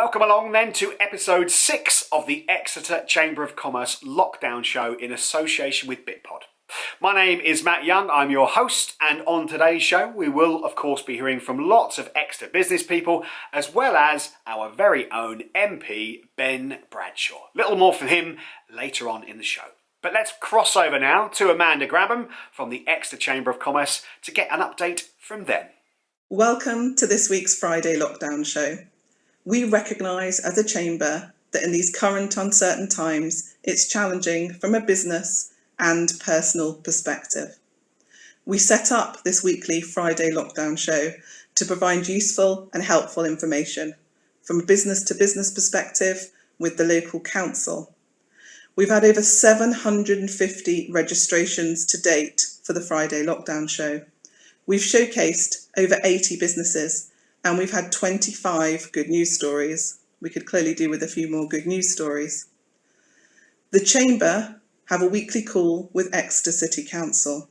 Welcome along then to episode 6 of the Exeter Chamber of Commerce lockdown show in association with Bitpod. My name is Matt Young, I'm your host, and on today's show we will of course be hearing from lots of Exeter business people as well as our very own MP, Ben Bradshaw. Little more from him later on in the show. But let's cross over now to Amanda Grabham from the Exeter Chamber of Commerce to get an update from them. Welcome to this week's Friday lockdown show. We recognise as a chamber that in these current uncertain times, it's challenging from a business and personal perspective. We set up this weekly Friday lockdown show to provide useful and helpful information from a business to business perspective with the local council. We've had over 750 registrations to date for the Friday lockdown show. We've showcased over 80 businesses and we've had 25 good news stories. We could clearly do with a few more good news stories. The Chamber have a weekly call with Exeter City Council.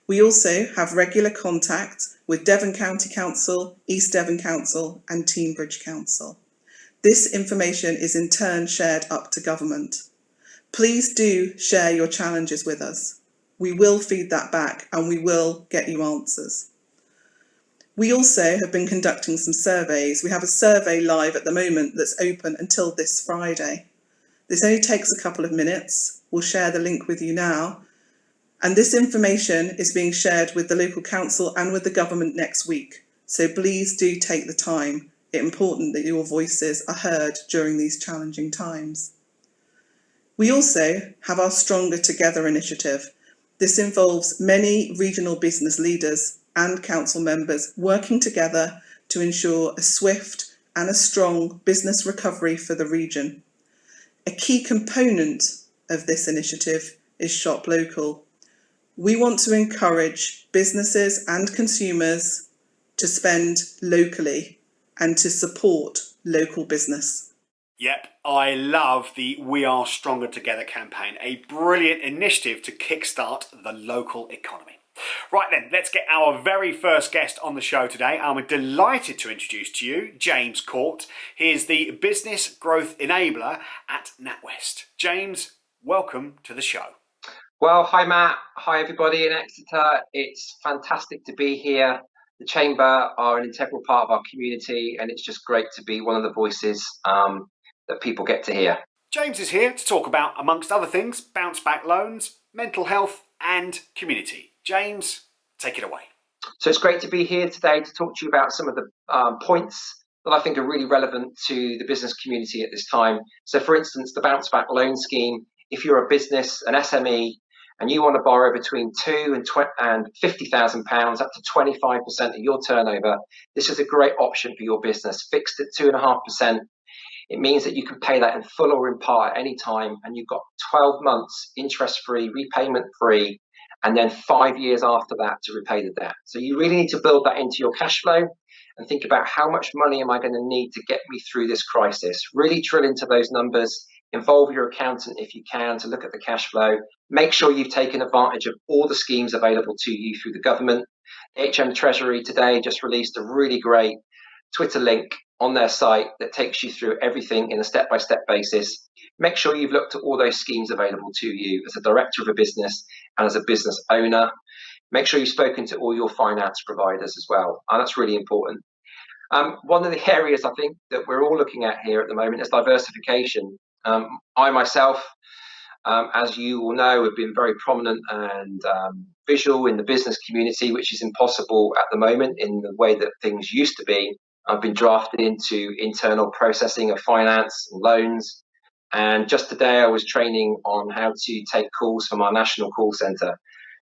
We also have regular contact with Devon County Council, East Devon Council and Teignbridge Council. This information is in turn shared up to government. Please do share your challenges with us. We will feed that back and we will get you answers. We also have been conducting some surveys. We have a survey live at the moment that's open until this Friday. This only takes a couple of minutes. We'll share the link with you now. And this information is being shared with the local council and with the government next week. So please do take the time. It's important that your voices are heard during these challenging times. We also have our Stronger Together initiative. This involves many regional business leaders and council members working together to ensure a swift and a strong business recovery for the region. A key component of this initiative is Shop Local. We want to encourage businesses and consumers to spend locally and to support local business. Yep, I love the We Are Stronger Together campaign, a brilliant initiative to kickstart the local economy. Right then, let's get our very first guest on the show today. I'm delighted to introduce to you James Court. He is the Business Growth Enabler at NatWest. James, welcome to the show. Well, hi Matt, hi everybody in Exeter. It's fantastic to be here. The Chamber are an integral part of our community and it's just great to be one of the voices that people get to hear. James is here to talk about, amongst other things, bounce back loans, mental health and community. James, take it away. So it's great to be here today to talk to you about some of the points that I think are really relevant to the business community at this time. So for instance, the bounce back loan scheme, if you're a business, an SME, and you want to borrow between £2,000 and £50,000 up to 25% of your turnover, this is a great option for your business, fixed at 2.5%. It means that you can pay that in full or in part at any time, and you've got 12 months interest-free, repayment-free, and then 5 years after that to repay the debt. So you really need to build that into your cash flow and think about how much money am I going to need to get me through this crisis. Really drill into those numbers, involve your accountant if you can to look at the cash flow. Make sure you've taken advantage of all the schemes available to you through the government. HM Treasury today just released a really great Twitter link on their site that takes you through everything in a step-by-step basis. Make sure you've looked at all those schemes available to you as a director of a business and as a business owner. Make sure you've spoken to all your finance providers as well, and that's really important. One of the areas I think that we're all looking at here at the moment is diversification. I myself, as you all know, have been very prominent and visual in the business community, which is impossible at the moment in the way that things used to be. I've been drafted into internal processing of finance and loans. And just today I was training on how to take calls from our national call centre.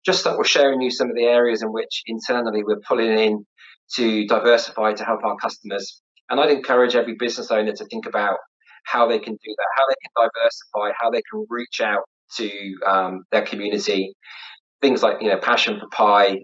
Just that we're showing you some of the areas in which internally we're pulling in to diversify to help our customers. And I'd encourage every business owner to think about how they can do that, how they can diversify, how they can reach out to their community. Things like, Passion for Pie.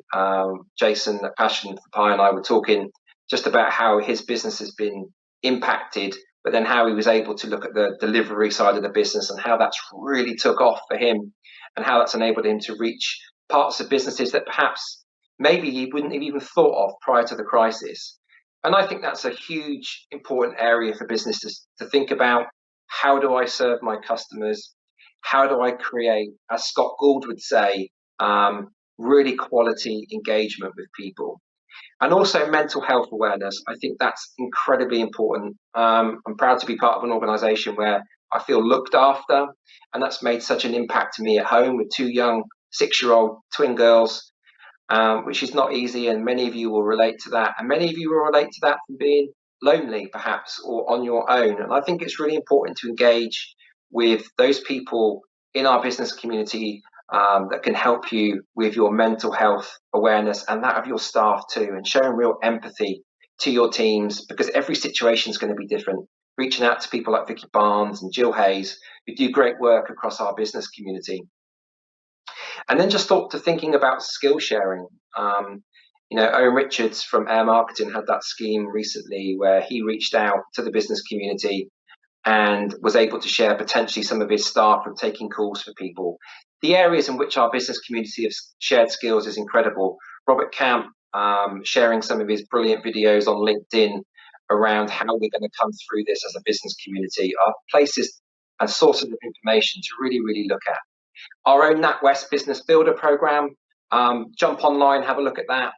Jason at Passion for Pie and I were talking just about how his business has been impacted, but then how he was able to look at the delivery side of the business and how that's really took off for him and how that's enabled him to reach parts of businesses that perhaps maybe he wouldn't have even thought of prior to the crisis. And I think that's a huge, important area for businesses to think about. How do I serve my customers? How do I create, as Scott Gould would say, really quality engagement with people? And also mental health awareness. I think that's incredibly important. I'm proud to be part of an organisation where I feel looked after, and that's made such an impact to me at home with two young 6-year-old twin girls, which is not easy. And many of you will relate to that. And many of you will relate to that from being lonely, perhaps, or on your own. And I think it's really important to engage with those people in our business community that can help you with your mental health awareness and that of your staff too, and showing real empathy to your teams, because every situation is going to be different. Reaching out to people like Vicky Barnes and Jill Hayes, who do great work across our business community. And then just thinking about skill sharing. Owen Richards from Air Marketing had that scheme recently where he reached out to the business community and was able to share potentially some of his staff from taking calls for people. The areas in which our business community have shared skills is incredible. Robert Camp sharing some of his brilliant videos on LinkedIn around how we're going to come through this as a business community are places and sources of information to really, really look at. Our own NatWest Business Builder program, jump online, have a look at that.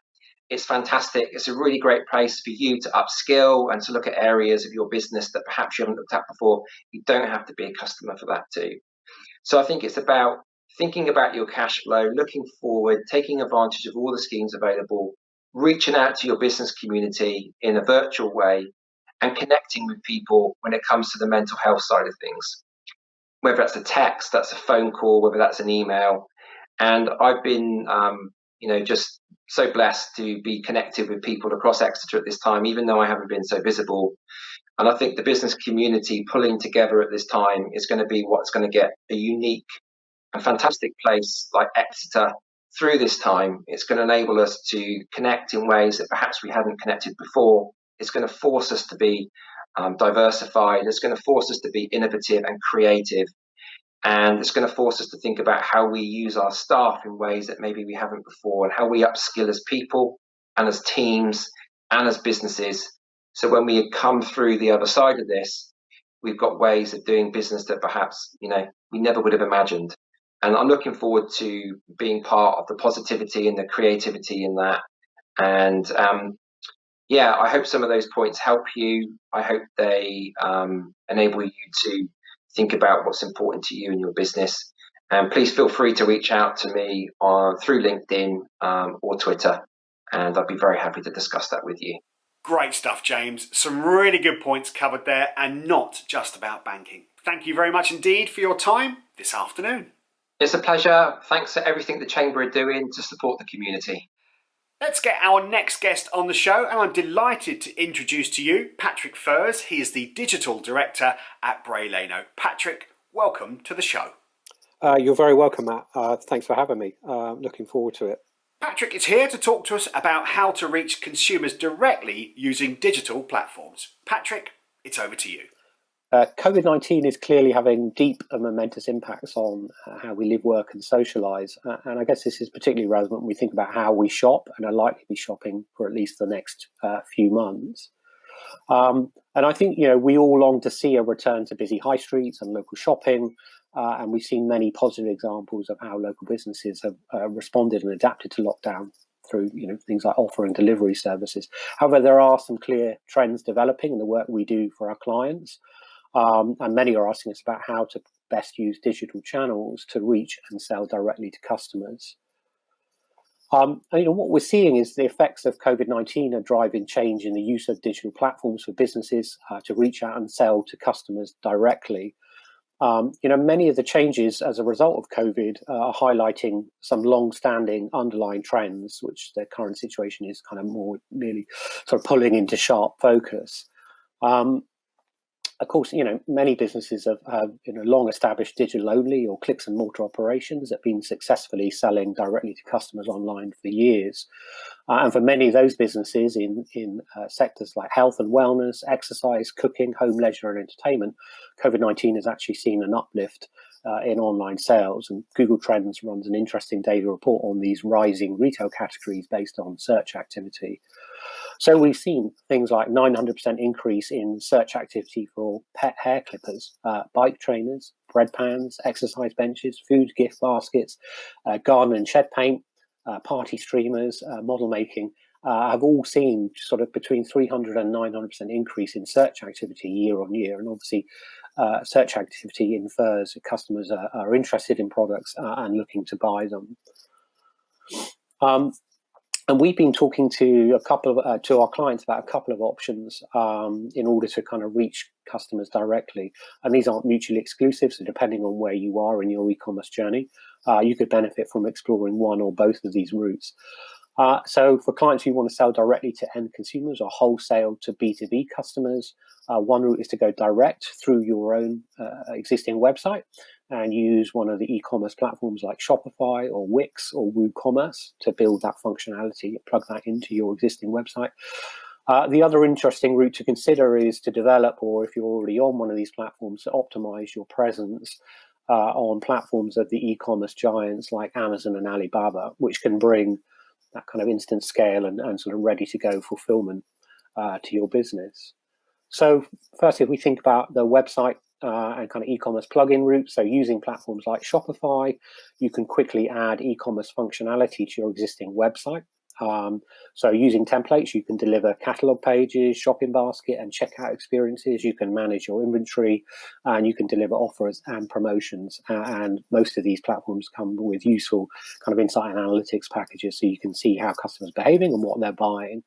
It's fantastic. It's a really great place for you to upskill and to look at areas of your business that perhaps you haven't looked at before. You don't have to be a customer for that too. So I think it's about thinking about your cash flow, looking forward, taking advantage of all the schemes available, reaching out to your business community in a virtual way, and connecting with people when it comes to the mental health side of things. Whether that's a text, that's a phone call, whether that's an email. And I've been, just so blessed to be connected with people across Exeter at this time, even though I haven't been so visible. And I think the business community pulling together at this time is going to be what's going to get a unique and fantastic place like Exeter through this time. It's going to enable us to connect in ways that perhaps we hadn't connected before. It's going to force us to be diversified. It's going to force us to be innovative and creative. And it's going to force us to think about how we use our staff in ways that maybe we haven't before, and how we upskill as people and as teams and as businesses. So when we come through the other side of this, we've got ways of doing business that perhaps, we never would have imagined. And I'm looking forward to being part of the positivity and the creativity in that. And I hope some of those points help you. I hope they enable you to think about what's important to you in your business. And please feel free to reach out to me through LinkedIn or Twitter, and I'd be very happy to discuss that with you. Great stuff, James. Some really good points covered there, and not just about banking. Thank you very much indeed for your time this afternoon. It's a pleasure. Thanks for everything the Chamber are doing to support the community. Let's get our next guest on the show, and I'm delighted to introduce to you Patrick Furs. He is the Digital Director at Bray Leno. Patrick, welcome to the show. You're very welcome, Matt. Thanks for having me. Looking forward to it. Patrick is here to talk to us about how to reach consumers directly using digital platforms. Patrick, it's over to you. COVID-19 is clearly having deep and momentous impacts on how we live, work and socialise. And I guess this is particularly relevant when we think about how we shop and are likely to be shopping for at least the next few months. And I think, we all long to see a return to busy high streets and local shopping. And we've seen many positive examples of how local businesses have responded and adapted to lockdown through, things like offering delivery services. However, there are some clear trends developing in the work we do for our clients. And many are asking us about how to best use digital channels to reach and sell directly to customers. What we're seeing is the effects of COVID-19 are driving change in the use of digital platforms for businesses to reach out and sell to customers directly. Many of the changes as a result of COVID are highlighting some long-standing underlying trends, which the current situation is kind of more really sort of pulling into sharp focus. Of course, many businesses have long-established digital-only or clicks and mortar operations that have been successfully selling directly to customers online for years. And for many of those businesses in sectors like health and wellness, exercise, cooking, home leisure and entertainment, COVID-19 has actually seen an uplift in online sales. And Google Trends runs an interesting data report on these rising retail categories based on search activity. So we've seen things like 900% increase in search activity for pet hair clippers, bike trainers, bread pans, exercise benches, food gift baskets, garden and shed paint, party streamers, model making. Have all seen sort of between 300 and 900% increase in search activity year on year. And obviously, search activity infers that customers are interested in products and looking to buy them. And we've been talking to to our clients about a couple of options in order to kind of reach customers directly. And these aren't mutually exclusive, so depending on where you are in your e-commerce journey, you could benefit from exploring one or both of these routes. So for clients who want to sell directly to end consumers or wholesale to B2B customers, one route is to go direct through your own existing website and use one of the e-commerce platforms like Shopify or Wix or WooCommerce to build that functionality, plug that into your existing website. The other interesting route to consider is to develop, or if you're already on one of these platforms, to optimize your presence on platforms of the e-commerce giants like Amazon and Alibaba, which can bring that kind of instant scale and sort of ready to go fulfillment to your business. So firstly, if we think about the website and kind of e-commerce plugin route, so using platforms like Shopify, you can quickly add e-commerce functionality to your existing website. So using templates, you can deliver catalog pages, shopping basket and checkout experiences. You can manage your inventory and you can deliver offers and promotions. And most of these platforms come with useful kind of insight and analytics packages so you can see how customers are behaving and what they're buying.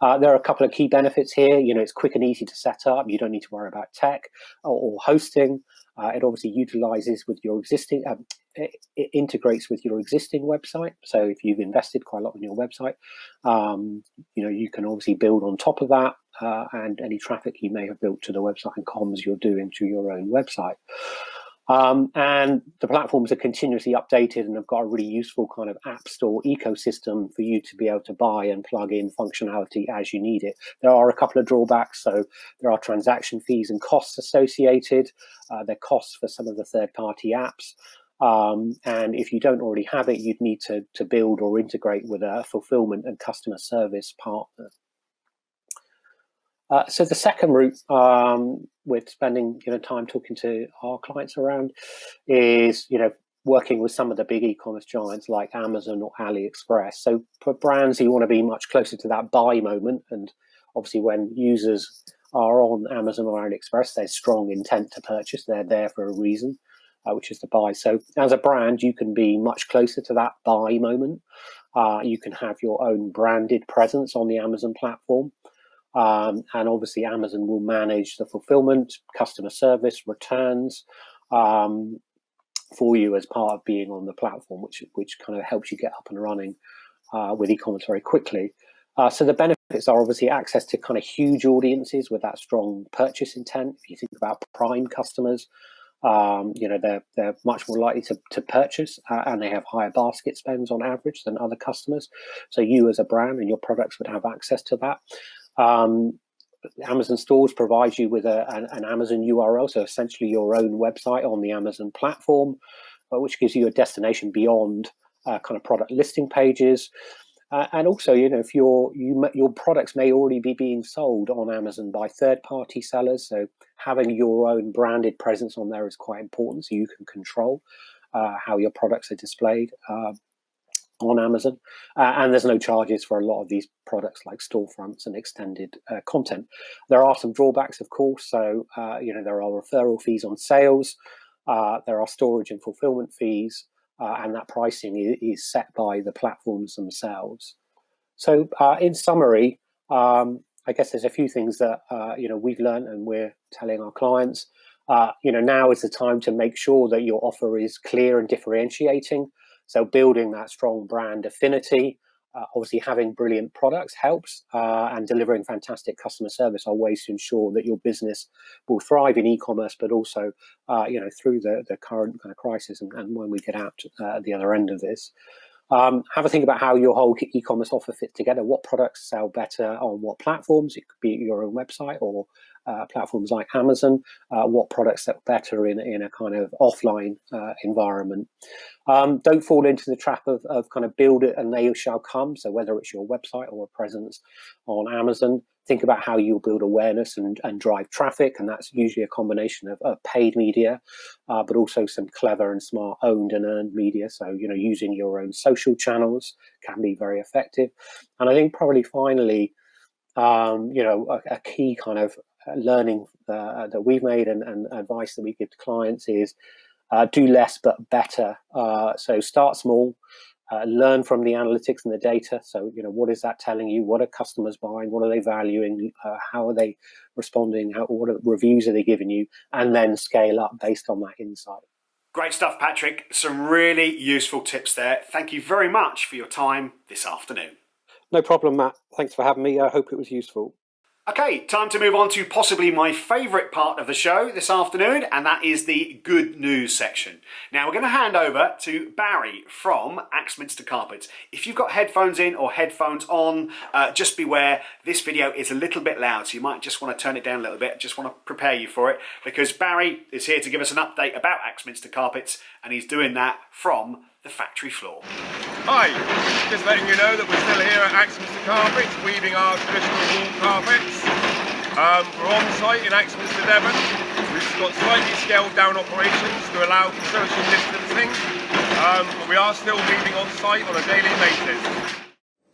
There are a couple of key benefits here. You know, it's quick and easy to set up. You don't need to worry about tech or hosting. It obviously utilizes with your existing, it integrates with your existing website. So if you've invested quite a lot in your website, you know, you can obviously build on top of that and any traffic you may have built to the website and comms you're doing to your own website. And the platforms are continuously updated and have got a really useful kind of app store ecosystem for you to be able to buy and plug in functionality as you need it. There are a couple of drawbacks. So there are transaction fees and costs associated. There are costs for some of the third-party apps. And if you don't already have it, you'd need to build or integrate with a fulfillment and customer service partner. So the second route we're spending time talking to our clients around is working with some of the big e-commerce giants like Amazon or AliExpress. So for brands who want to be much closer to that buy moment, and obviously when users are on Amazon or AliExpress, there's strong intent to purchase. They're there for a reason, which is to buy. So as a brand, you can be much closer to that buy moment. You can have your own branded presence on the Amazon platform. And obviously Amazon will manage the fulfillment, customer service, returns for you as part of being on the platform, which kind of helps you get up and running with e-commerce very quickly. So the benefits are obviously access to kind of huge audiences with that strong purchase intent. If you think about Prime customers, they're much more likely to purchase and they have higher basket spends on average than other customers. So you as a brand and your products would have access to that. Amazon stores provide you with an Amazon URL, so essentially your own website on the Amazon platform, which gives you a destination beyond kind of product listing pages. And also, if your products may already be being sold on Amazon by third-party sellers, so having your own branded presence on there is quite important, so you can control how your products are displayed on Amazon. And there's no charges for a lot of these products like storefronts and extended content. There are some drawbacks, of course. So, there are referral fees on sales. There are storage and fulfillment fees. And that pricing is set by the platforms themselves. So in summary, I guess there's a few things that, we've learned and we're telling our clients. Now is the time to make sure that your offer is clear and differentiating. So building that strong brand affinity, obviously having brilliant products helps, and delivering fantastic customer service are ways to ensure that your business will thrive in e-commerce, but also, through the current kind of crisis and when we get out at the other end of this. Have a think about how your whole e-commerce offer fits together. What products sell better on what platforms? It could be your own website or platforms like Amazon, what products that are better in a kind of offline environment. Don't fall into the trap of kind of build it and they shall come. So whether it's your website or a presence on Amazon, think about how you'll build awareness and drive traffic. And that's usually a combination of paid media, but also some clever and smart owned and earned media. So, using your own social channels can be very effective. And I think probably finally, a key kind of learning that we've made and advice that we give to clients is do less but better. So start small, learn from the analytics and the data. So, what is that telling you? What are customers buying? What are they valuing? How are they responding? What reviews are they giving you? And then scale up based on that insight. Great stuff, Patrick. Some really useful tips there. Thank you very much for your time this afternoon. No problem, Matt. Thanks for having me. I hope it was useful. Okay, time to move on to possibly my favourite part of the show this afternoon, and that is the good news section. Now we're going to hand over to Barry from Axminster Carpets. If you've got headphones in or headphones on, just beware, this video is a little bit loud, so you might just want to turn it down a little bit. Just want to prepare you for it, because Barry is here to give us an update about Axminster Carpets, and he's doing that from the factory floor. Hi, just letting you know that we're still here at Axminster Carpets, weaving our traditional wall carpets. We're on site in Axminster, Devon. We've got slightly scaled down operations to allow for social distancing, but we are still weaving on site on a daily basis.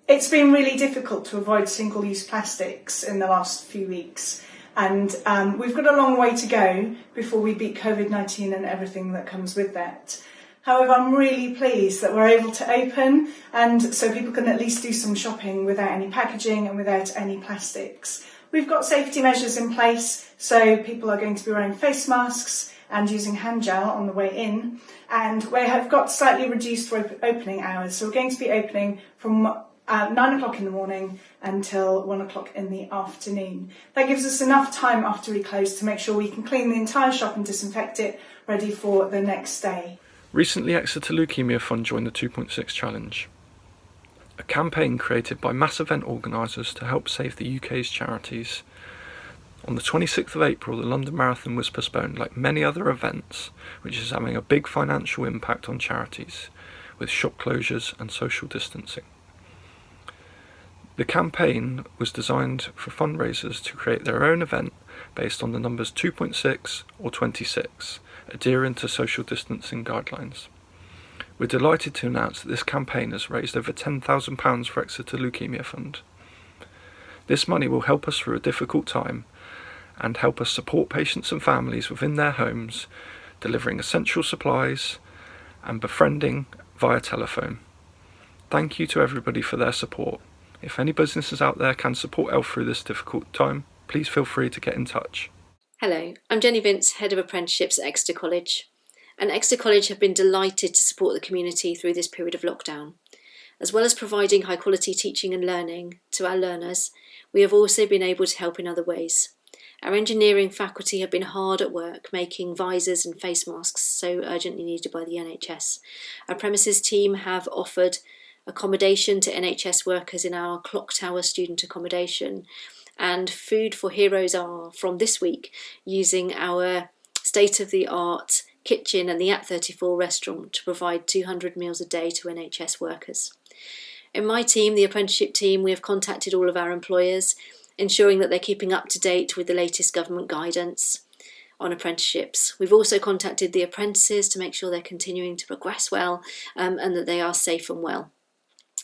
It's been really difficult to avoid single-use plastics in the last few weeks, and we've got a long way to go before we beat COVID-19 and everything that comes with that. However, I'm really pleased that we're able to open, and so people can at least do some shopping without any packaging and without any plastics. We've got safety measures in place, so people are going to be wearing face masks and using hand gel on the way in, and we have got slightly reduced opening hours, so we're going to be opening from 9 o'clock in the morning until 1 o'clock in the afternoon. That gives us enough time after we close to make sure we can clean the entire shop and disinfect it, ready for the next day. Recently, Exeter Leukemia Fund joined the 2.6 Challenge, a campaign created by mass event organisers to help save the UK's charities. On the 26th of April, the London Marathon was postponed, like many other events, which is having a big financial impact on charities, with shop closures and social distancing. The campaign was designed for fundraisers to create their own event based on the numbers 2.6 or 26, adhering to social distancing guidelines. We're delighted to announce that this campaign has raised over £10,000 for Exeter Leukemia Fund. This money will help us through a difficult time and help us support patients and families within their homes, delivering essential supplies and befriending via telephone. Thank you to everybody for their support. If any businesses out there can support ELF through this difficult time, please feel free to get in touch. Hello, I'm Jenny Vince, Head of Apprenticeships at Exeter College. And Exeter College have been delighted to support the community through this period of lockdown. As well as providing high quality teaching and learning to our learners, we have also been able to help in other ways. Our engineering faculty have been hard at work making visors and face masks so urgently needed by the NHS. Our premises team have offered accommodation to NHS workers in our Clock Tower student accommodation, and Food for Heroes are from this week using our state-of-the-art kitchen and the At34 restaurant to provide 200 meals a day to NHS workers. In my team, the apprenticeship team, we have contacted all of our employers, ensuring that they're keeping up to date with the latest government guidance on apprenticeships. We've also contacted the apprentices to make sure they're continuing to progress well and that they are safe and well.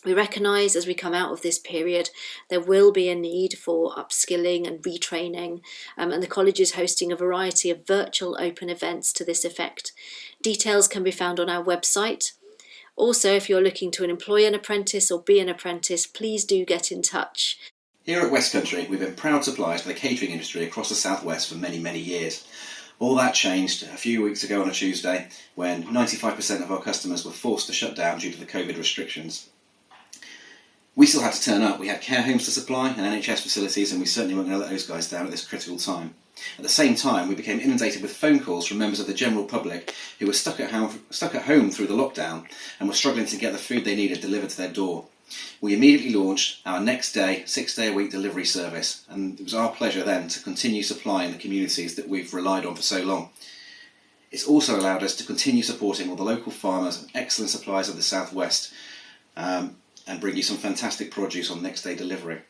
We recognise as we come out of this period there will be a need for upskilling and retraining, and the college is hosting a variety of virtual open events to this effect. Details can be found on our website. Also, if you're looking to employ an apprentice or be an apprentice, please do get in touch. Here at West Country, we've been proud suppliers to the catering industry across the South West for many, many years. All that changed a few weeks ago on a Tuesday when 95% of our customers were forced to shut down due to the COVID restrictions. We still had to turn up. We had care homes to supply and NHS facilities, and we certainly weren't going to let those guys down at this critical time. At the same time, we became inundated with phone calls from members of the general public who were stuck at home through the lockdown and were struggling to get the food they needed delivered to their door. We immediately launched our next day, 6-day-a-week delivery service, and it was our pleasure then to continue supplying the communities that we've relied on for so long. It's also allowed us to continue supporting all the local farmers and excellent suppliers of the Southwest, and bring you some fantastic produce on next day delivery.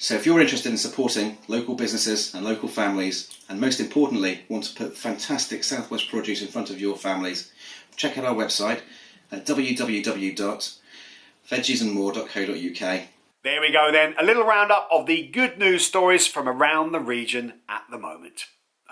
So if you're interested in supporting local businesses and local families, and most importantly want to put fantastic Southwest produce in front of your families, check out our website at www.veggiesandmore.co.uk. There we go then, a little roundup of the good news stories from around the region at the moment.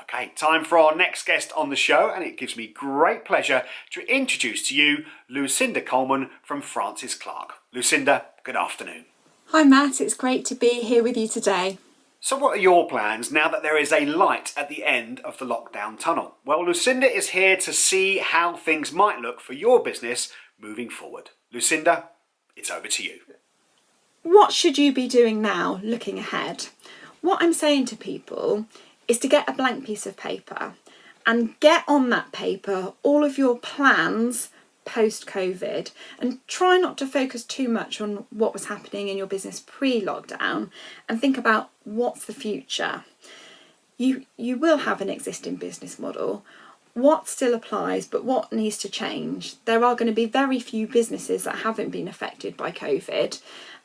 Okay, time for our next guest on the show, and it gives me great pleasure to introduce to you Lucinda Coleman from Francis Clark. Lucinda, good afternoon. Hi Matt, it's great to be here with you today. So what are your plans now that there is a light at the end of the lockdown tunnel? Well, Lucinda is here to see how things might look for your business moving forward. Lucinda, it's over to you. What should you be doing now, looking ahead? What I'm saying to people is to get a blank piece of paper and get on that paper all of your plans post-COVID, and try not to focus too much on what was happening in your business pre-lockdown, and think about what's the future. You will have an existing business model. What still applies, but what needs to change? There are going to be very few businesses that haven't been affected by COVID,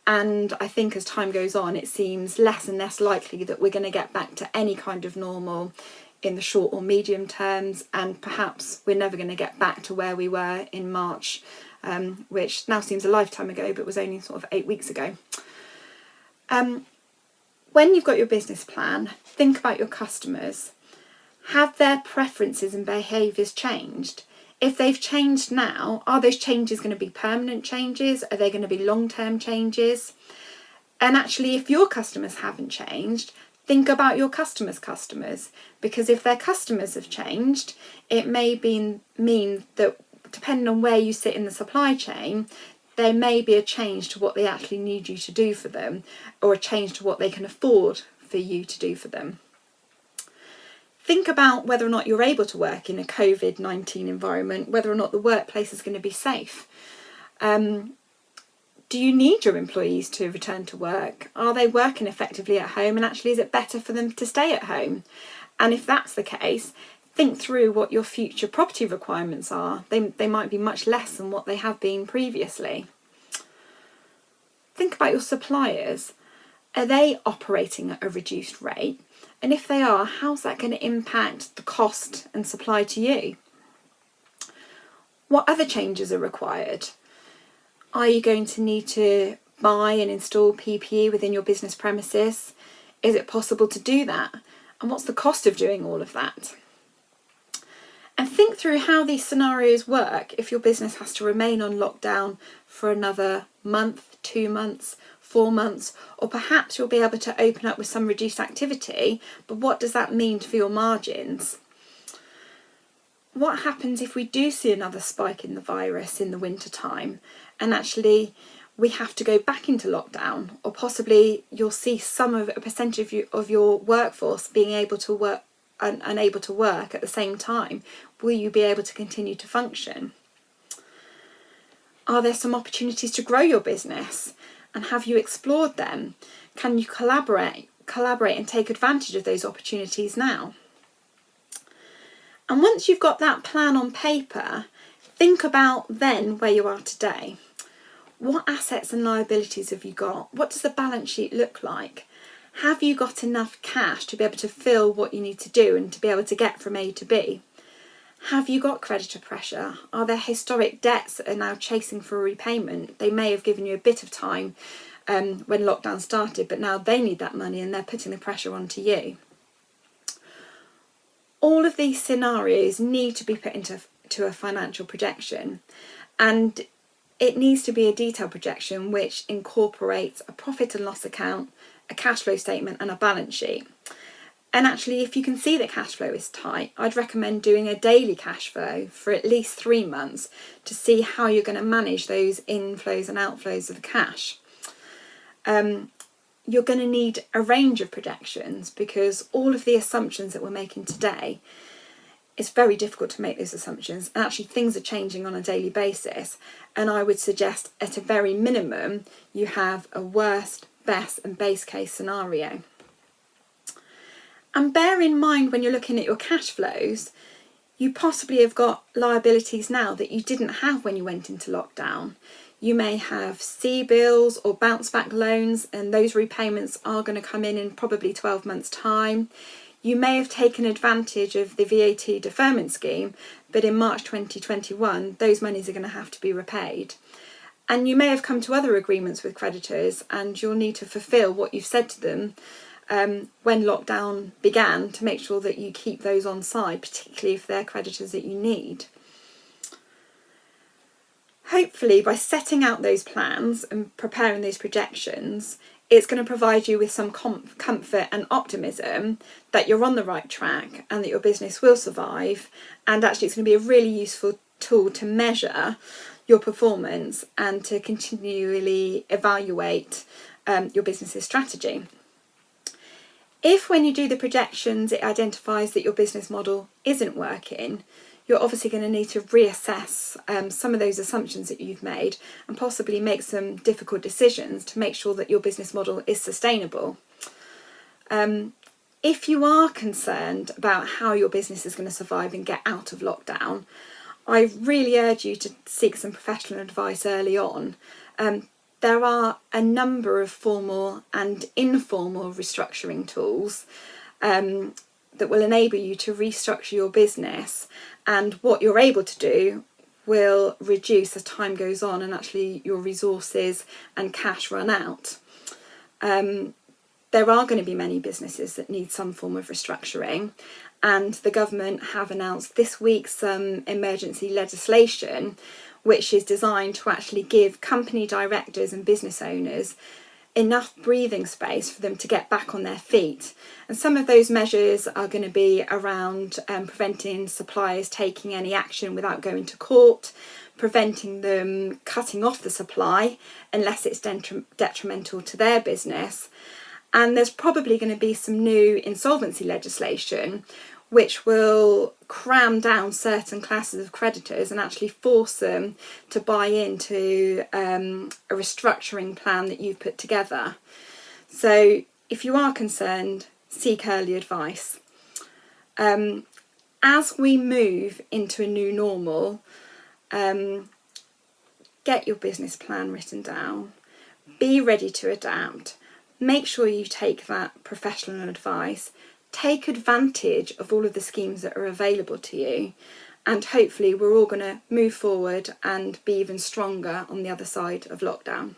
and I think as time goes on it seems less and less likely that we're going to get back to any kind of normal in the short or medium terms, and perhaps we're never going to get back to where we were in March, which now seems a lifetime ago but was only sort of 8 weeks ago. When you've got your business plan, think about your customers. Have their preferences and behaviours changed? If they've changed now, are those changes going to be permanent changes? Are they going to be long-term changes? And actually, if your customers haven't changed, think about your customers' customers, because if their customers have changed, it may mean that depending on where you sit in the supply chain, there may be a change to what they actually need you to do for them, or a change to what they can afford for you to do for them. Think about whether or not you're able to work in a COVID-19 environment, whether or not the workplace is going to be safe. Do you need your employees to return to work? Are they working effectively at home, and actually is it better for them to stay at home? And if that's the case, think through what your future property requirements are. They might be much less than what they have been previously. Think about your suppliers. Are they operating at a reduced rate? And if they are, how's that going to impact the cost and supply to you? What other changes are required? Are you going to need to buy and install PPE within your business premises? Is it possible to do that? And what's the cost of doing all of that? And think through how these scenarios work if your business has to remain on lockdown for another month, 2 months, 4 months, or perhaps you'll be able to open up with some reduced activity, but what does that mean for your margins? What happens if we do see another spike in the virus in the winter time, and actually we have to go back into lockdown, or possibly you'll see a percentage of your workforce being able to work and unable to work at the same time? Will you be able to continue to function? Are there some opportunities to grow your business, and have you explored them? Can you collaborate and take advantage of those opportunities now? And once you've got that plan on paper, think about then where you are today. What assets and liabilities have you got? What does the balance sheet look like? Have you got enough cash to be able to fill what you need to do and to be able to get from A to B? Have you got creditor pressure? Are there historic debts that are now chasing for a repayment? They may have given you a bit of time when lockdown started, but now they need that money and they're putting the pressure onto you. All of these scenarios need to be put into a financial projection, and it needs to be a detailed projection which incorporates a profit and loss account, a cash flow statement and a balance sheet. And actually, if you can see that cash flow is tight, I'd recommend doing a daily cash flow for at least 3 months to see how you're going to manage those inflows and outflows of the cash. You're going to need a range of projections, because all of the assumptions that we're making today, it's very difficult to make those assumptions, and actually things are changing on a daily basis, and I would suggest at a very minimum you have a worst, best and base case scenario. And bear in mind when you're looking at your cash flows, you possibly have got liabilities now that you didn't have when you went into lockdown. You may have C bills or bounce back loans, and those repayments are going to come in probably 12 months' time. You may have taken advantage of the VAT deferment scheme, but in March 2021, those monies are going to have to be repaid. And you may have come to other agreements with creditors, and you'll need to fulfil what you've said to them when lockdown began, to make sure that you keep those on side, particularly if they're creditors that you need. Hopefully, by setting out those plans and preparing those projections, it's going to provide you with some comfort and optimism that you're on the right track and that your business will survive. And actually, it's going to be a really useful tool to measure your performance and to continually evaluate your business's strategy. If when you do the projections it identifies that your business model isn't working, you're obviously going to need to reassess some of those assumptions that you've made and possibly make some difficult decisions to make sure that your business model is sustainable. If you are concerned about how your business is going to survive and get out of lockdown, I really urge you to seek some professional advice early on. There are a number of formal and informal restructuring tools that will enable you to restructure your business, and what you're able to do will reduce as time goes on and actually your resources and cash run out. There are going to be many businesses that need some form of restructuring, and the government have announced this week some emergency legislation which is designed to actually give company directors and business owners enough breathing space for them to get back on their feet. And some of those measures are going to be around preventing suppliers taking any action without going to court, preventing them cutting off the supply unless it's detrimental to their business. And there's probably going to be some new insolvency legislation which will cram down certain classes of creditors and actually force them to buy into a restructuring plan that you've put together. So if you are concerned, seek early advice. As we move into a new normal, get your business plan written down, be ready to adapt, make sure you take that professional advice, take advantage of all of the schemes that are available to you, and hopefully we're all going to move forward and be even stronger on the other side of lockdown.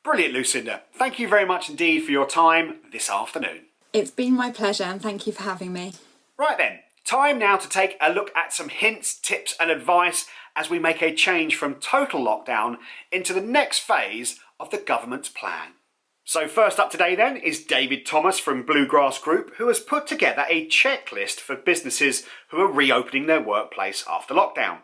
Brilliant, Lucinda. Thank you very much indeed for your time this afternoon. It's been my pleasure, and thank you for having me. Right then, time now to take a look at some hints, tips and advice as we make a change from total lockdown into the next phase of the government's plan. So first up today then is David Thomas from Bluegrass Group, who has put together a checklist for businesses who are reopening their workplace after lockdown.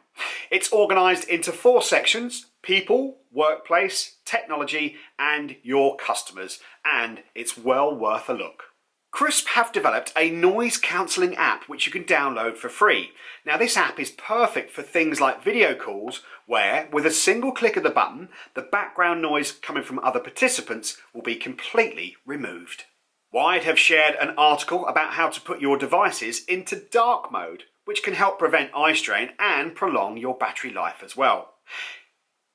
It's organised into 4 sections: people, workplace, technology and your customers, and it's well worth a look. Crisp have developed a noise cancelling app which you can download for free. Now this app is perfect for things like video calls where, with a single click of the button, the background noise coming from other participants will be completely removed. Wired have shared an article about how to put your devices into dark mode, which can help prevent eye strain and prolong your battery life as well.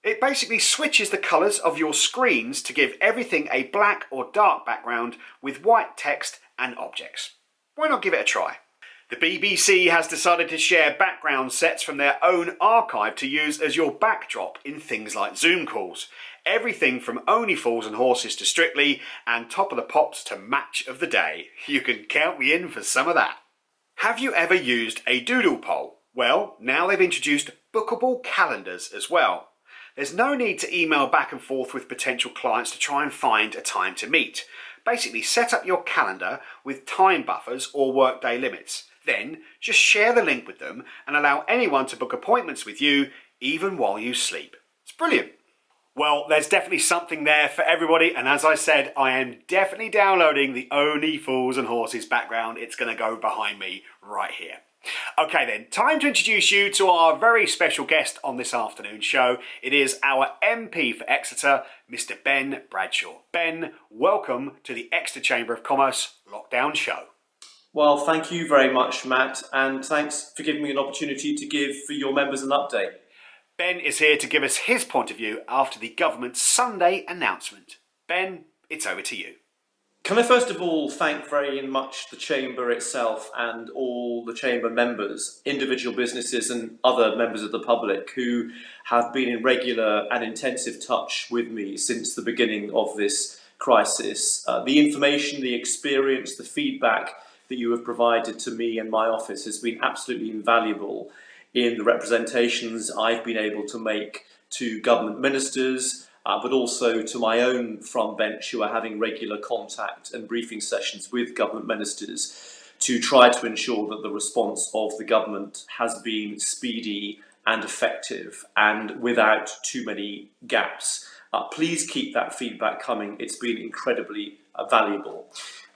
It basically switches the colours of your screens to give everything a black or dark background with white text and objects. Why not give it a try? The BBC has decided to share background sets from their own archive to use as your backdrop in things like Zoom calls. Everything from Only Fools and Horses to Strictly and Top of the Pops to Match of the Day. You can count me in for some of that. Have you ever used a doodle poll? Well, now they've introduced bookable calendars as well. There's no need to email back and forth with potential clients to try and find a time to meet. Basically, set up your calendar with time buffers or workday limits. Then, just share the link with them and allow anyone to book appointments with you, even while you sleep. It's brilliant. Well, there's definitely something there for everybody, and as I said, I am definitely downloading the Only Fools and Horses background. It's going to go behind me right here. Okay then, time to introduce you to our very special guest on this afternoon's show. It is our MP for Exeter, Mr. Ben Bradshaw. Ben, welcome to the Exeter Chamber of Commerce Lockdown Show. Well, thank you very much, Matt, and thanks for giving me an opportunity to give for your members an update. Ben is here to give us his point of view after the government's Sunday announcement. Ben, it's over to you. Can I first of all thank very much the Chamber itself and all the Chamber members, individual businesses and other members of the public who have been in regular and intensive touch with me since the beginning of this crisis. The information, the experience, the feedback that you have provided to me and my office has been absolutely invaluable in the representations I've been able to make to government ministers, but also to my own front bench who are having regular contact and briefing sessions with government ministers to try to ensure that the response of the government has been speedy and effective and without too many gaps. Please keep that feedback coming. It's been incredibly valuable.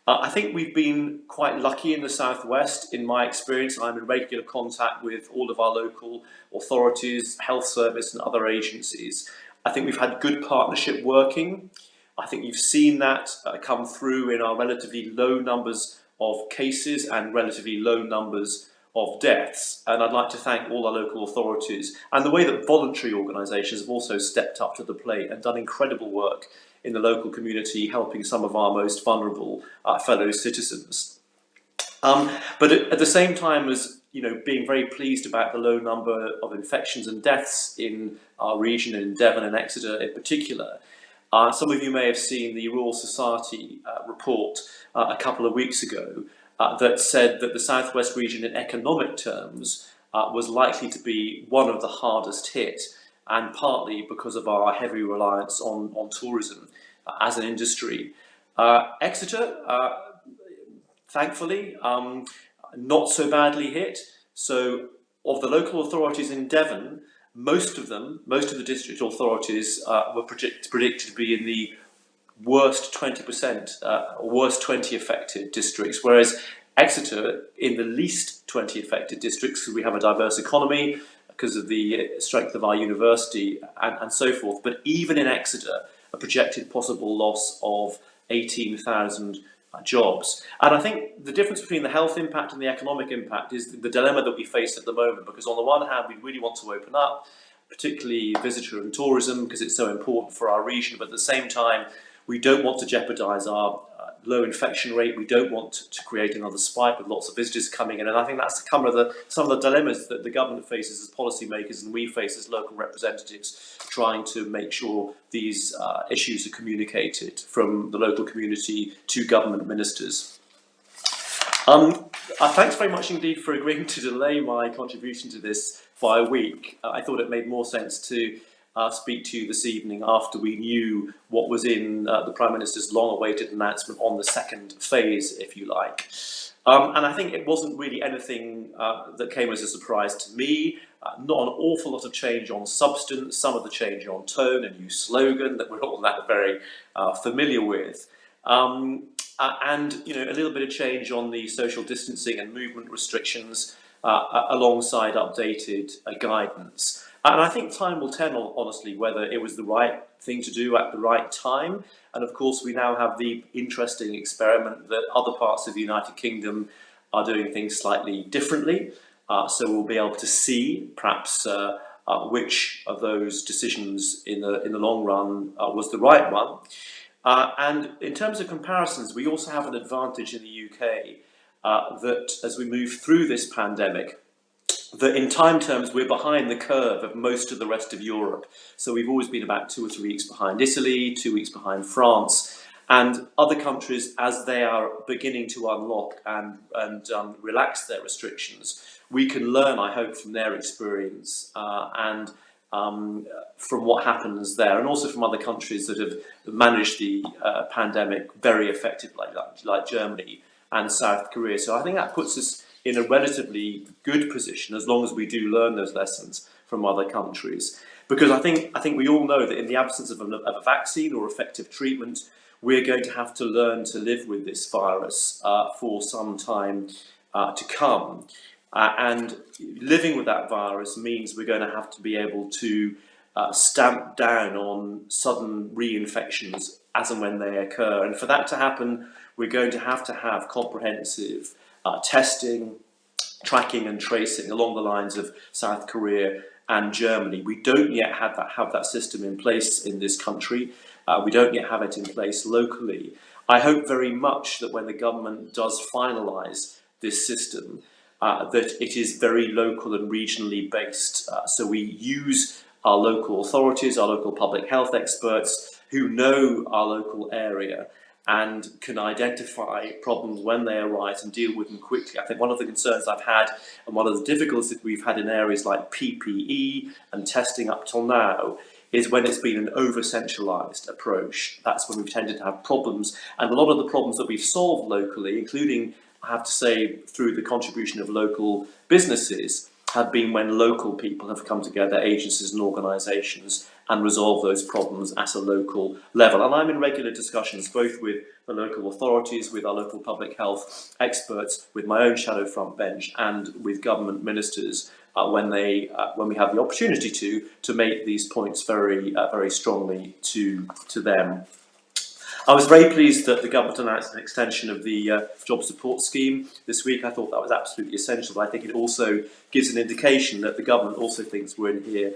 I think we've been quite lucky in the Southwest. In my experience, I'm in regular contact with all of our local authorities, health service and other agencies. I think we've had good partnership working. I think you've seen that come through in our relatively low numbers of cases and relatively low numbers of deaths. And I'd like to thank all our local authorities and the way that voluntary organisations have also stepped up to the plate and done incredible work in the local community, helping some of our most vulnerable fellow citizens. But at the same time as being very pleased about the low number of infections and deaths in our region, in Devon and Exeter in particular, some of you may have seen the Royal Society report a couple of weeks ago that said that the Southwest region in economic terms was likely to be one of the hardest hit, and partly because of our heavy reliance on tourism as an industry. Exeter, thankfully, not so badly hit. So of the local authorities in Devon, most of the district authorities were predicted to be in the worst 20%, or worst 20 affected districts, whereas Exeter in the least 20 affected districts, because we have a diverse economy, because of the strength of our university and so forth. But even in Exeter, a projected possible loss of 18,000 jobs. And I think the difference between the health impact and the economic impact is the dilemma that we face at the moment, because on the one hand, we really want to open up, particularly visitor and tourism, because it's so important for our region, but at the same time, we don't want to jeopardise our low infection rate. We don't want to create another spike with lots of visitors coming in. And I think that's some of the dilemmas that the government faces as policymakers and we face as local representatives, trying to make sure these issues are communicated from the local community to government ministers. Thanks very much indeed for agreeing to delay my contribution to this by a week. I thought it made more sense to speak to you this evening after we knew what was in the Prime Minister's long-awaited announcement on the second phase, if you like. And I think it wasn't really anything that came as a surprise to me. Not an awful lot of change on substance, some of the change on tone, a new slogan that we're all now very familiar with. And a little bit of change on the social distancing and movement restrictions alongside updated guidance. And I think time will tell, honestly, whether it was the right thing to do at the right time. And of course, we now have the interesting experiment that other parts of the United Kingdom are doing things slightly differently. So we'll be able to see perhaps which of those decisions in the long run was the right one. And in terms of comparisons, we also have an advantage in the UK that as we move through this pandemic, that in time terms we're behind the curve of most of the rest of Europe. So we've always been about 2 or 3 weeks behind Italy, 2 weeks behind France, and other countries as they are beginning to unlock and relax their restrictions. We can learn, I hope, from their experience and from what happens there, and also from other countries that have managed the pandemic very effectively, like Germany and South Korea. So I think that puts us in a relatively good position as long as we do learn those lessons from other countries. Because I think we all know that in the absence of a vaccine or effective treatment, we're going to have to learn to live with this virus for some time to come. And living with that virus means we're going to have to be able to stamp down on sudden reinfections as and when they occur. And for that to happen, we're going to have comprehensive testing, tracking and tracing along the lines of South Korea and Germany. We don't yet have that system in place in this country. We don't yet have it in place locally. I hope very much that when the government does finalise this system, that it is very local and regionally based. So we use our local authorities, our local public health experts who know our local area and can identify problems when they arise and deal with them quickly. I think one of the concerns I've had and one of the difficulties that we've had in areas like PPE and testing up till now is when it's been an over-centralised approach. That's when we've tended to have problems. And a lot of the problems that we've solved locally, including, I have to say, through the contribution of local businesses, have been when local people have come together, agencies and organisations, and resolve those problems at a local level. And I'm in regular discussions both with the local authorities, with our local public health experts, with my own shadow front bench, and with government ministers when we have the opportunity to make these points very strongly to them. I was very pleased that the government announced an extension of the job support scheme this week. I thought that was absolutely essential, but I think it also gives an indication that the government also thinks we're in here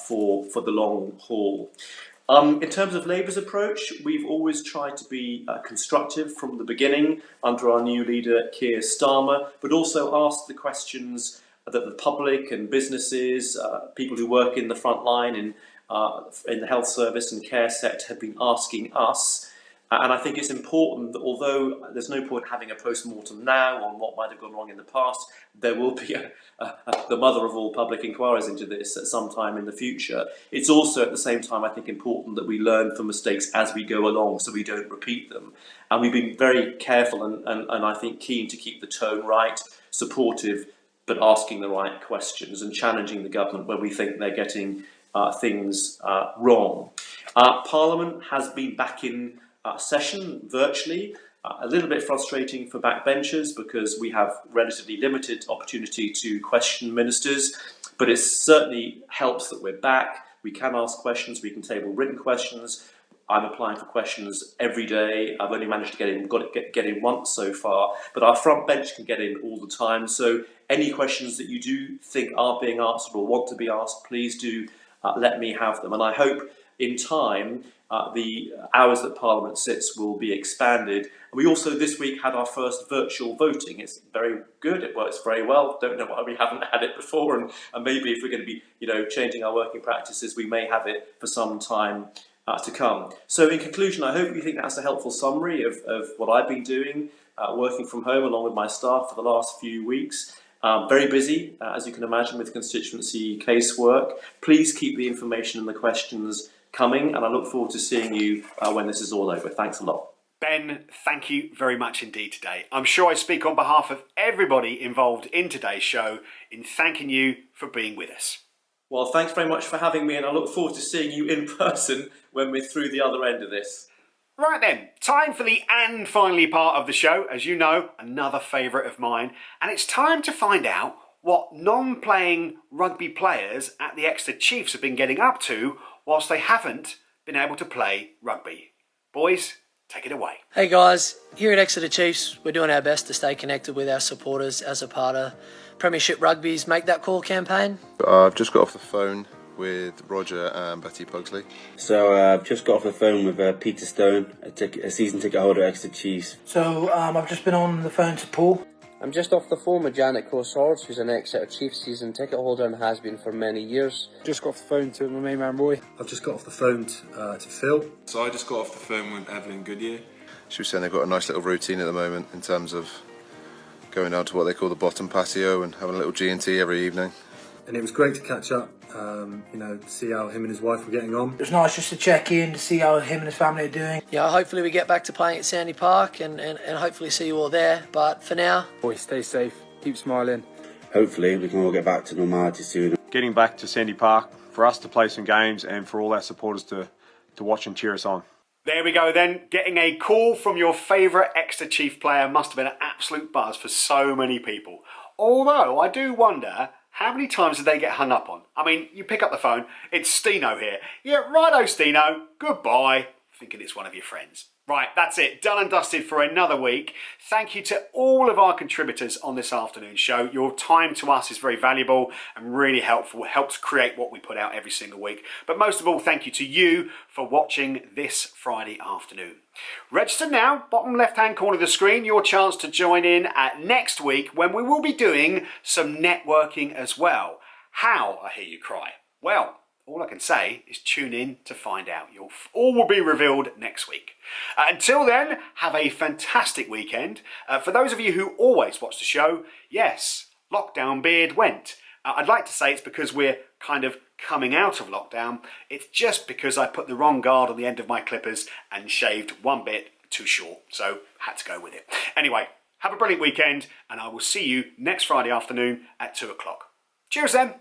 for the long haul. In terms of Labour's approach, we've always tried to be constructive from the beginning under our new leader, Keir Starmer, but also ask the questions that the public and businesses, people who work in the front line in the health service and care sector have been asking us. And I think it's important that although there's no point having a post-mortem now on what might have gone wrong in the past, there will be the mother of all public inquiries into this at some time in the future. It's also at the same time, I think, important that we learn from mistakes as we go along so we don't repeat them. And we've been very careful and I think keen to keep the tone right, supportive, but asking the right questions and challenging the government when we think they're getting things wrong. Parliament has been back in session virtually. A little bit frustrating for backbenchers because we have relatively limited opportunity to question ministers, but it certainly helps that we're back. We can ask questions, we can table written questions. I'm applying for questions every day. I've only managed to get in once so far, but our front bench can get in all the time. So any questions that you do think are being answered or want to be asked, please do let me have them. And I hope in time the hours that Parliament sits will be expanded. And we also this week had our first virtual voting. It's very good, it works very well. Don't know why we haven't had it before, and maybe if we're going to be changing our working practices, we may have it for some time to come. So in conclusion, I hope you think that's a helpful summary of what I've been doing, working from home along with my staff for the last few weeks. Very busy, as you can imagine, with constituency casework. Please keep the information and the questions coming, and I look forward to seeing you when this is all over. Thanks a lot. Ben, thank you very much indeed today. I'm sure I speak on behalf of everybody involved in today's show in thanking you for being with us. Well, thanks very much for having me, and I look forward to seeing you in person when we're through the other end of this. Right then, time for the and finally part of the show. As you know, another favourite of mine, and it's time to find out what non-playing rugby players at the Exeter Chiefs have been getting up to whilst they haven't been able to play rugby. Boys, take it away. Hey guys, here at Exeter Chiefs, we're doing our best to stay connected with our supporters as a part of Premiership Rugby's Make That Call campaign. I've just got off the phone with Roger and Betty Pugsley. So I've just got off the phone with Peter Stone, a season ticket holder at Exeter Chiefs. So I've just been on the phone to Paul. I'm just off the phone with Janet Corsards, who's an Exeter Chiefs season ticket holder and has been for many years. Just got off the phone to my main man Roy. I've just got off the phone to Phil. So I just got off the phone with Evelyn Goodyear. She was saying they've got a nice little routine at the moment in terms of going down to what they call the bottom patio and having a little G&T every evening. And it was great to catch up, to see how him and his wife were getting on. It was nice just to check in to see how him and his family are doing. Yeah, hopefully we get back to playing at Sandy Park and hopefully see you all there. But for now, boys, stay safe, keep smiling. Hopefully we can all get back to normality soon. Getting back to Sandy Park for us to play some games and for all our supporters to watch and cheer us on. There we go then. Getting a call from your favourite Exeter Chief player must have been an absolute buzz for so many people. Although I do wonder, how many times did they get hung up on? I mean, you pick up the phone, it's Steno here. Yeah, righto Steno, goodbye. Thinking it's one of your friends. Right, that's it, done and dusted for another week. Thank you to all of our contributors on this afternoon show. Your time to us is very valuable and really helpful. It helps create what we put out every single week. But most of all, thank you to you for watching this Friday afternoon. Register now, bottom left-hand corner of the screen, your chance to join in at next week when we will be doing some networking as well. How, I hear you cry? Well, all I can say is tune in to find out. All will be revealed next week. Until then, have a fantastic weekend. For those of you who always watch the show, yes, lockdown beard went. I'd like to say it's because we're kind of coming out of lockdown. It's just because I put the wrong guard on the end of my clippers and shaved one bit too short. So had to go with it. Anyway, have a brilliant weekend and I will see you next Friday afternoon at 2 o'clock. Cheers then.